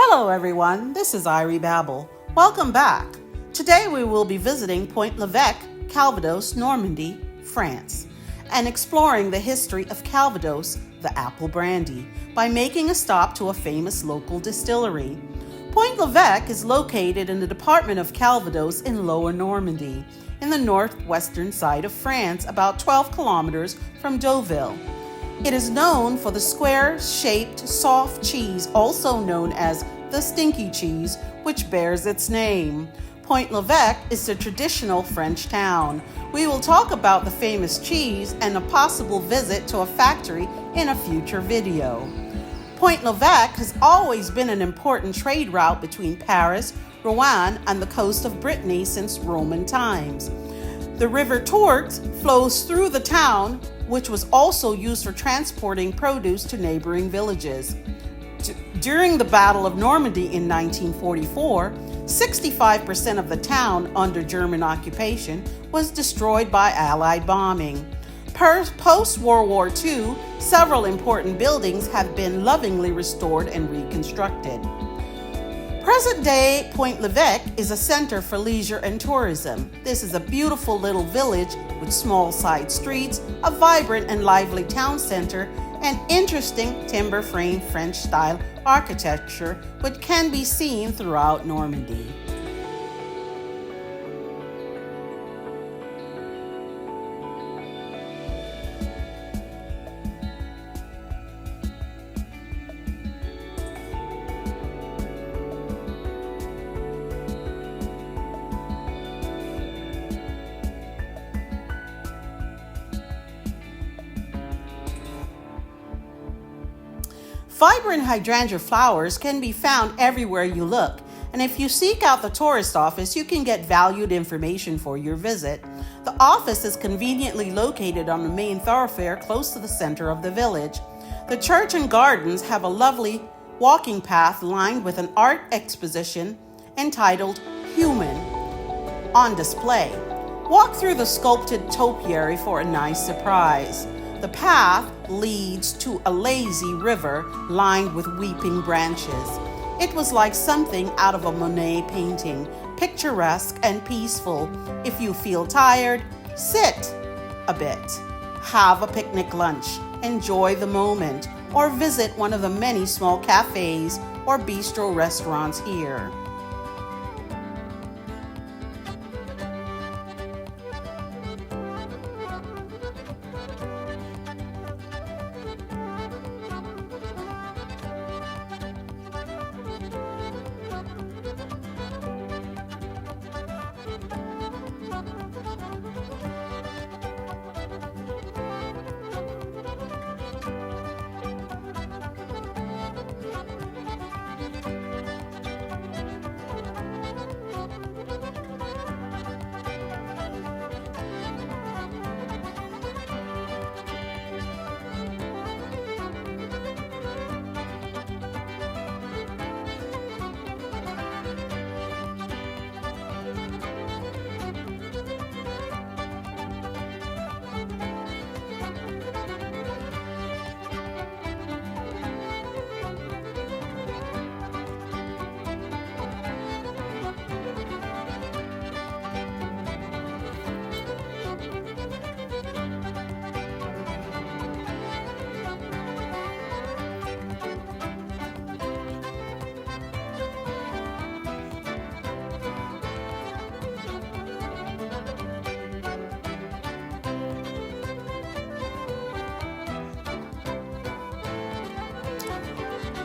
Hello everyone, this is Irie Babel. Welcome back. Today we will be visiting Pont-l'Évêque, Calvados, Normandy, France, and exploring the history of Calvados, the apple brandy, by making a stop to a famous local distillery. Pont-l'Évêque is located in the department of Calvados in Lower Normandy, in the northwestern side of France, about 12 kilometers from Deauville. It is known for the square-shaped soft cheese, also known as the stinky cheese, which bears its name. Pont-l'Évêque is a traditional French town. We will talk about the famous cheese and a possible visit to a factory in a future video. Pont-l'Évêque has always been an important trade route between Paris, Rouen, and the coast of Brittany since Roman times. The river Touques flows through the town, which was also used for transporting produce to neighboring villages. During the Battle of Normandy in 1944, 65% of the town under German occupation was destroyed by Allied bombing. Post-World War II, several important buildings have been lovingly restored and reconstructed. Present-day Pont-l'Évêque is a center for leisure and tourism. This is a beautiful little village with small side streets, a vibrant and lively town center, and interesting timber-frame French-style architecture, which can be seen throughout Normandy. Vibrant hydrangea flowers can be found everywhere you look, and if you seek out the tourist office, you can get valued information for your visit. The office is conveniently located on the main thoroughfare close to the center of the village. The church and gardens have a lovely walking path lined with an art exposition entitled Human on display. Walk through the sculpted topiary for a nice surprise. The path leads to a lazy river lined with weeping branches. It was like something out of a Monet painting, picturesque and peaceful. If you feel tired, sit a bit, have a picnic lunch, enjoy the moment, or visit one of the many small cafes or bistro restaurants here.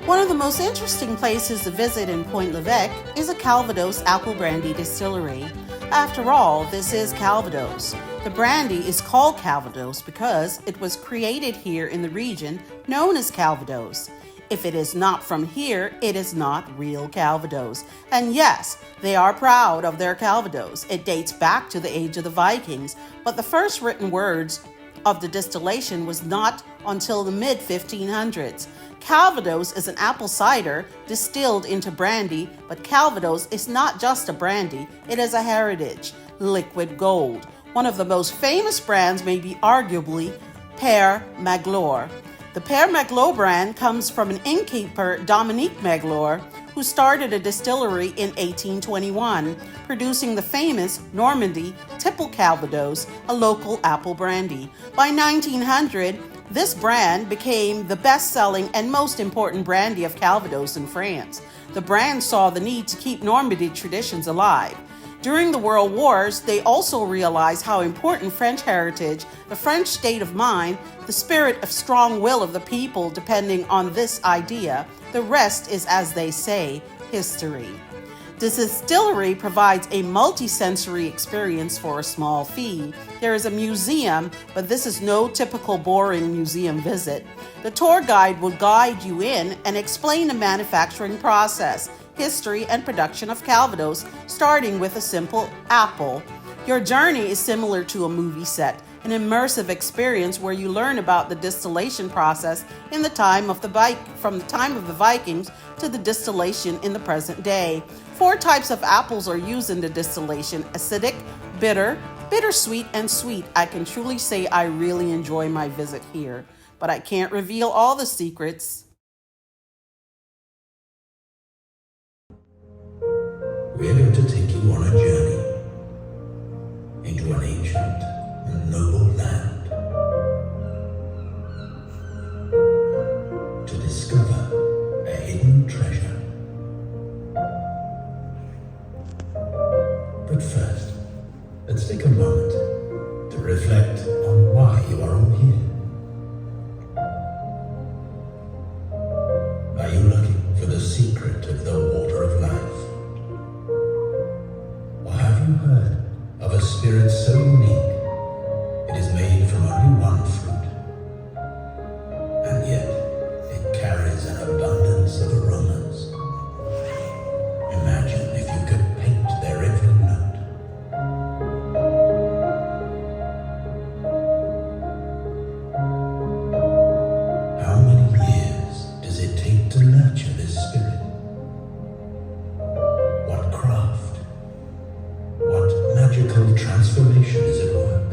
One of the most interesting places to visit in Pont-l'Évêque is a Calvados apple brandy distillery. After all, this is Calvados. The brandy is called Calvados because it was created here in the region known as Calvados. If it is not from here, it is not real Calvados. And yes, they are proud of their Calvados. It dates back to the age of the Vikings, but the first written words of the distillation was not until the mid-1500s. Calvados is an apple cider distilled into brandy, but Calvados is not just a brandy, it is a heritage, liquid gold. One of the most famous brands may be arguably Pere Magloire. The Pere Magloire brand comes from an innkeeper, Dominique Magloire, who started a distillery in 1821, producing the famous Normandy Tipple Calvados, a local apple brandy. By 1900, this brand became the best-selling and most important brandy of Calvados in France. The brand saw the need to keep Normandy traditions alive. During the World Wars, they also realized how important French heritage, the French state of mind, the spirit of strong will of the people depending on this idea. The rest is, as they say, history. The distillery provides a multi-sensory experience for a small fee. There is a museum, but this is no typical boring museum visit. The tour guide will guide you in and explain the manufacturing process, history, and production of Calvados, starting with a simple apple. Your journey is similar to a movie set, an immersive experience where you learn about the distillation process from the time of the Vikings to the distillation in the present day. 4 types of apples are used in the distillation: acidic, bitter, bittersweet, and sweet. I can truly say I really enjoy my visit here, but I can't reveal all the secrets. We're going to take you on a journey into an ancient and noble land to discover a hidden treasure. But first, let's take a moment to reflect on why you are all here. Are you looking for the secret of the water of life? Or have you heard of a spirit so unique it is made from only one fruit, and yet it carries an abundance of aromas? Imagine if you could paint their every note. How many years does it take to nurture this spirit? What craft, what magical transformation is at work?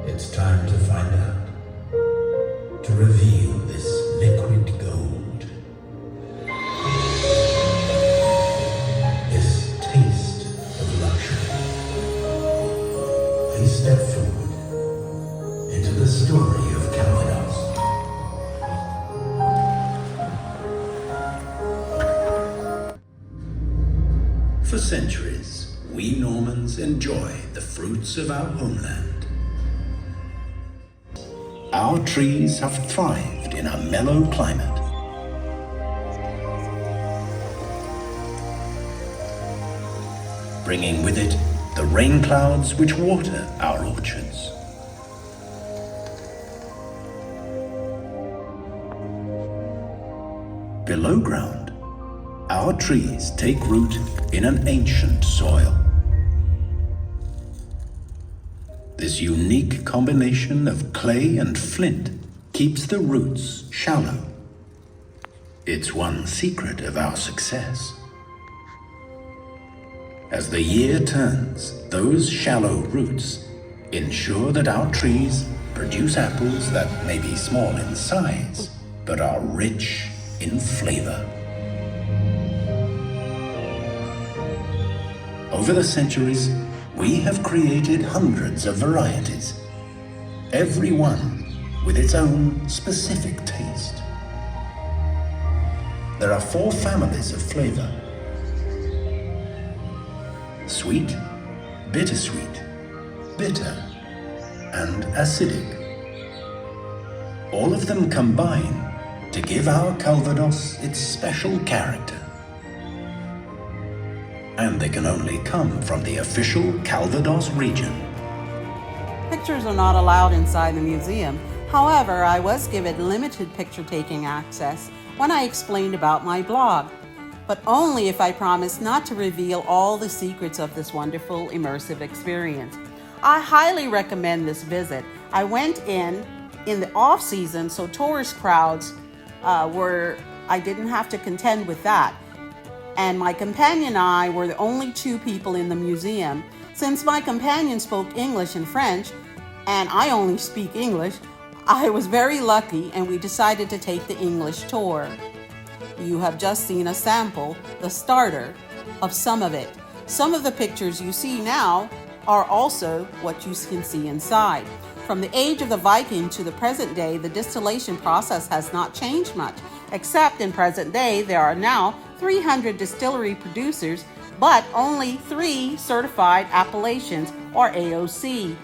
It's time to find out, to reveal this liquid gold, this taste of luxury. Please step forward into the story of Calvados. For centuries, we Normans enjoy the fruits of our homeland. Our trees have thrived in a mellow climate. Bringing with it the rain clouds which water our orchards. Below ground, our trees take root in an ancient soil. This unique combination of clay and flint keeps the roots shallow. It's one secret of our success. As the year turns, those shallow roots ensure that our trees produce apples that may be small in size, but are rich in flavor. Over the centuries, we have created hundreds of varieties, every one with its own specific taste. There are 4 families of flavor: sweet, bittersweet, bitter, and acidic. All of them combine to give our Calvados its special character. And they can only come from the official Calvados region. Pictures are not allowed inside the museum. However, I was given limited picture-taking access when I explained about my blog, but only if I promise not to reveal all the secrets of this wonderful immersive experience. I highly recommend this visit. I went in the off-season, so tourist crowds I didn't have to contend with that. And my companion and I were the only 2 people in the museum. Since my companion spoke English and French, and I only speak English, I was very lucky and we decided to take the English tour. You have just seen a sample, the starter, of some of it. Some of the pictures you see now are also what you can see inside. From the age of the Viking to the present day, the distillation process has not changed much, except in present day there are now 300 distillery producers, but only 3 certified appellations, or AOC.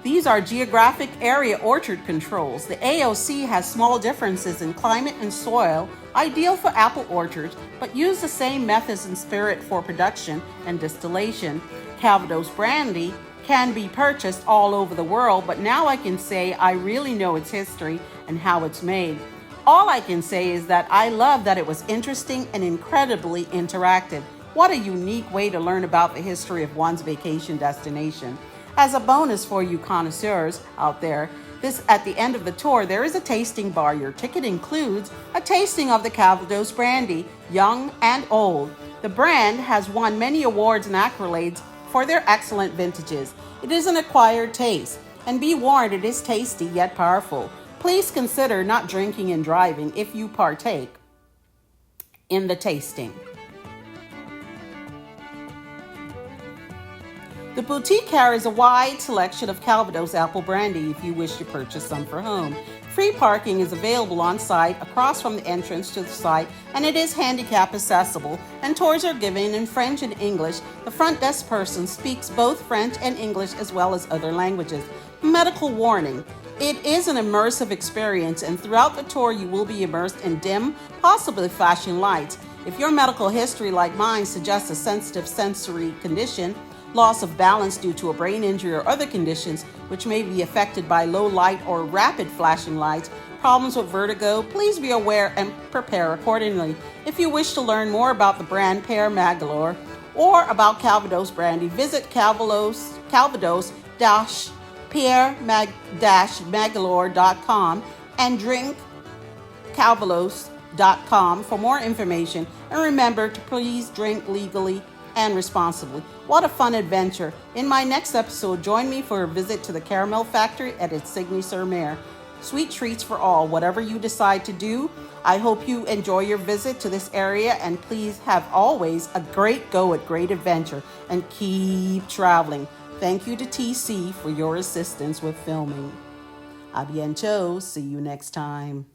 These are geographic area orchard controls. The AOC has small differences in climate and soil, ideal for apple orchards, but use the same methods and spirit for production and distillation. Calvados brandy can be purchased all over the world, but now I can say I really know its history and how it's made. All I can say is that I love that it was interesting and incredibly interactive. What a unique way to learn about the history of one's vacation destination. As a bonus for you connoisseurs out there, at the end of the tour, there is a tasting bar. Your ticket includes a tasting of the Calvados brandy, young and old. The brand has won many awards and accolades for their excellent vintages. It is an acquired taste, and be warned, it is tasty yet powerful. Please consider not drinking and driving if you partake in the tasting. The boutique carries a wide selection of Calvados apple brandy if you wish to purchase some for home. Free parking is available on site across from the entrance to the site, and it is handicap accessible, and tours are given in French and English. The front desk person speaks both French and English as well as other languages. Medical warning. It is an immersive experience, and throughout the tour you will be immersed in dim, possibly flashing lights. If your medical history, like mine, suggests a sensitive sensory condition, loss of balance due to a brain injury or other conditions which may be affected by low light or rapid flashing lights, problems with vertigo, please be aware and prepare accordingly. If you wish to learn more about the brand Pere Magloire or about Calvados brandy, visit Calvados-Pere-Magloire.com and drinkcalvados.com for more information. And remember to please drink legally and responsibly. What a fun adventure. In my next episode, join me for a visit to the caramel factory at its Signy-sur-Mer. Sweet treats for all, whatever you decide to do. I hope you enjoy your visit to this area, and please have always a great go at great adventure and keep traveling. Thank you to TC for your assistance with filming. A bientôt. See you next time.